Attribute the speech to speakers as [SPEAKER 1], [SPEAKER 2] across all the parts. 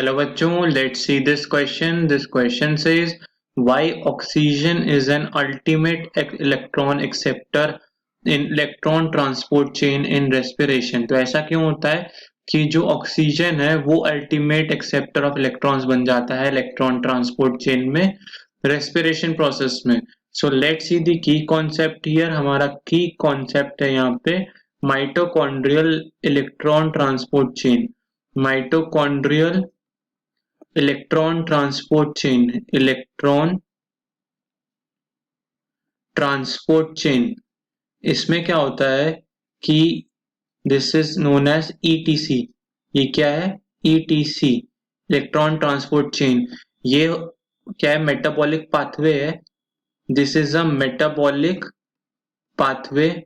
[SPEAKER 1] Hello bachcho, let's see this question. This question says why oxygen is an ultimate electron acceptor in electron transport chain in respiration. तो ऐसा क्यों होता है कि जो oxygen है वो अल्टीमेट एक्सेप्टर ऑफ इलेक्ट्रॉन्स बन जाता है इलेक्ट्रॉन ट्रांसपोर्ट चेन में रेस्पिरेशन प्रोसेस में. So let's see the key concept here. हमारा की कॉन्सेप्ट है यहाँ पे mitochondrial electron transport chain. Mitochondrial electron transport chain. Electron transport chain इसमें क्या होता है कि this is known as ETC. ये क्या है? ETC electron transport chain. ये क्या है? मेटाबॉलिक पाथवे है. This is a metabolic pathway.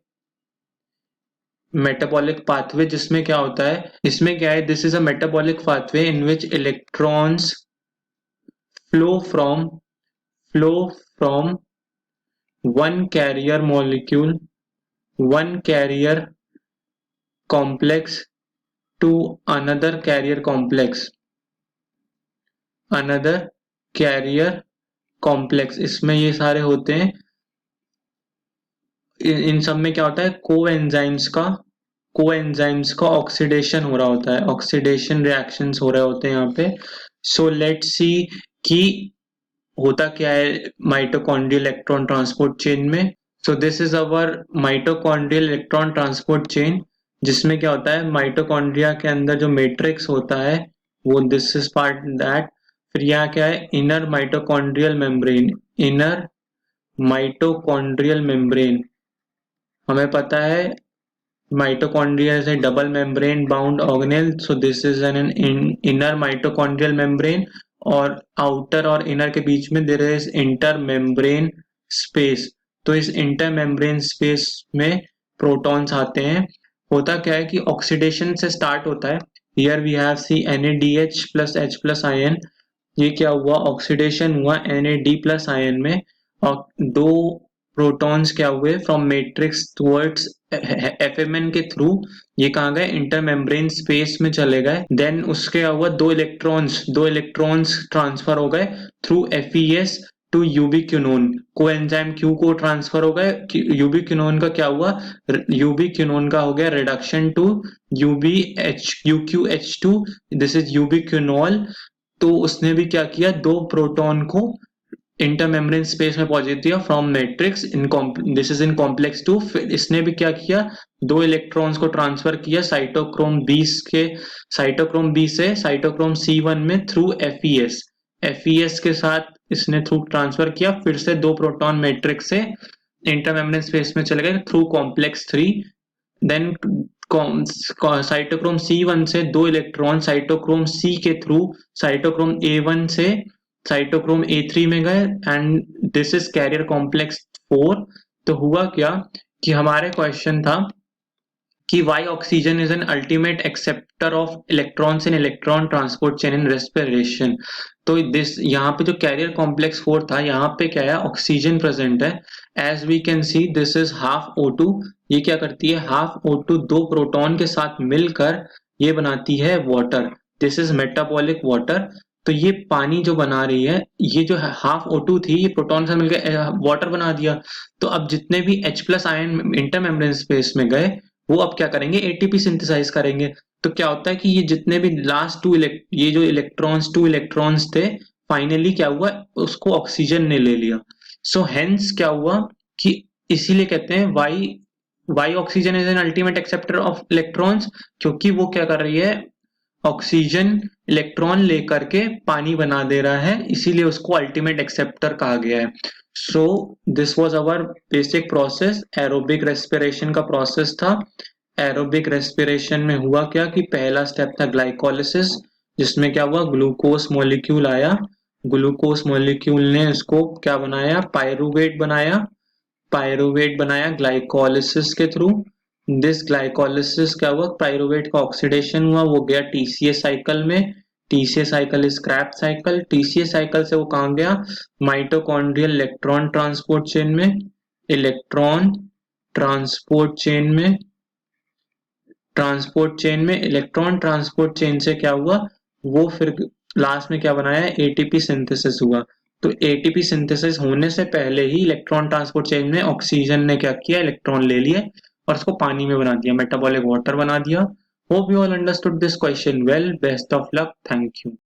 [SPEAKER 1] Metabolic pathway जिसमें क्या होता है, इसमें क्या है, this is a metabolic pathway in which electrons flow from one carrier molecule, one carrier complex to another carrier complex. इसमें ये सारे होते हैं. इन सब में क्या होता है? कोएंजाइम्स का ऑक्सीडेशन हो रहा होता है. ऑक्सीडेशन रिएक्शंस हो रहे होते हैं यहाँ पे. सो लेट्स सी कि होता क्या है माइटोकॉन्ड्रियल इलेक्ट्रॉन ट्रांसपोर्ट चेन में. सो this is our mitochondrial electron transport chain, जिसमें क्या होता है माइटोकॉन्ड्रिया के अंदर जो मैट्रिक्स होता है वो दिस इज पार्ट दैट. फिर यहाँ क्या है? Inner mitochondrial membrane. Inner mitochondrial membrane हमें पता है mitochondria is a double membrane bound organelle. So this is an inner mitochondrial membrane. और आउटर और इनर के बीच में there is inter membrane space. तो इस इंटर मेम्ब्रेन स्पेस में प्रोटॉन्स आते हैं. होता क्या है कि ऑक्सीडेशन से स्टार्ट होता है. Here we have see NaDH plus H plus ion. ये क्या हुआ? ऑक्सीडेशन हुआ NaD प्लस आयन में, और दो प्रोटॉन्स क्या हुए फ्रॉम मैट्रिक्स टुवर्ड्स FMN के थ्रू ये कहाँ गए? इंटर मेम्ब्रेन स्पेस में चले गए. देन उसके क्या हुआ? दो इलेक्ट्रॉन्स ट्रांसफर हो गए through FES to ubiquinone. Coenzyme Q को ट्रांसफर हो गए. यूबिक्विनोन का क्या हुआ? यूबिक्विनोन का हो गया reduction to UQH2. This is ubiquinol. तो उसने भी क्या किया? दो प्रोटॉन को इंटरमेम्ब्रेन स्पेस में पहुंचा दिया from matrix. This is in complex 2. फिर इसने भी क्या किया? दो इलेक्ट्रॉन्स को ट्रांसफर किया साइटोक्रोम बी से साइटोक्रोम C1 में थ्रू FES के साथ इसने थ्रू ट्रांसफर किया. फिर से दो प्रोटॉन मैट्रिक्स से इंटरमेम्ब्रेन स्पेस में चले गए through complex 3. Then cytochrome C1 से दो इलेक्ट्रॉन साइटोक्रोम C के थ्रू साइटोक्रोम A1 से साइटोक्रोम A3 में गए. And this is carrier complex 4. तो हुआ क्या कि हमारे क्वेश्चन था कि why oxygen is an ultimate acceptor of electrons in electron transport chain in respiration. तो दिस यहाँ पे जो कैरियर कॉम्प्लेक्स 4 था, यहाँ पे क्या है? ऑक्सीजन प्रेजेंट है. As we can see this is half O2. ये क्या करती है? हाफ O2 दो प्रोटॉन के साथ मिलकर ये बनाती है water. This is metabolic water. तो ये पानी जो बना रही है, ये जो हाफ O2 थी, ये प्रोटॉन से मिलकर वाटर बना दिया. तो अब जितने भी H plus ion intermembrane space में गए वो अब क्या करेंगे? ATP सिंथेसाइज करेंगे. तो क्या होता है कि ये जितने भी लास्ट ये जो टू इलेक्ट्रॉन्स थे, फाइनली क्या हुआ? उसको ऑक्सीजन ने ले लिया. सो हेंस क्या हुआ कि इसीलिए कहते हैं why oxygen is an ultimate acceptor of electrons, क्योंकि वो क्या कर रही है? ऑक्सीजन इलेक्ट्रॉन लेकर के पानी बना दे रहा है, इसीलिए उसको अल्टीमेट एक्सेप्टर कहा गया है. So this was our basic process. Aerobic respiration का प्रोसेस था. एरोबिक रेस्पिरेशन में हुआ क्या कि पहला स्टेप था ग्लाइकोलिसिस, जिसमें क्या हुआ? ग्लूकोज मॉलिक्यूल आया. ग्लूकोज मॉलिक्यूल ने उसको क्या बनाया? पायरुवेट बनाया ग्लाइकोलिसिस के थ्रू. दिस ग्लाइकोलिसिस क्या हुआ? पायरुवेट का ऑक्सीडेशन हुआ, वो गया TCA साइकिल में. TCA cycle is Krebs cycle. TCA cycle से वो कहाँ गया? माइटोकॉन्ड्रियल इलेक्ट्रॉन ट्रांसपोर्ट चेन में. इलेक्ट्रॉन ट्रांसपोर्ट चेन में इलेक्ट्रॉन ट्रांसपोर्ट चेन से क्या हुआ? वो फिर लास्ट में क्या बनाया, एटीपी सिंथेसिस हुआ। तो एटीपी सिंथेसिस होने से पहले ही इलेक्ट्रॉन ट्रांसपोर्ट चेन में ऑक्सीजन ने क्या किया, इलेक्ट्रॉन ले लिए और उसको पानी में बना दिया, मेटाबॉलिक वाटर बना दिया। Hope you all understood this question well. Best of luck, thank you.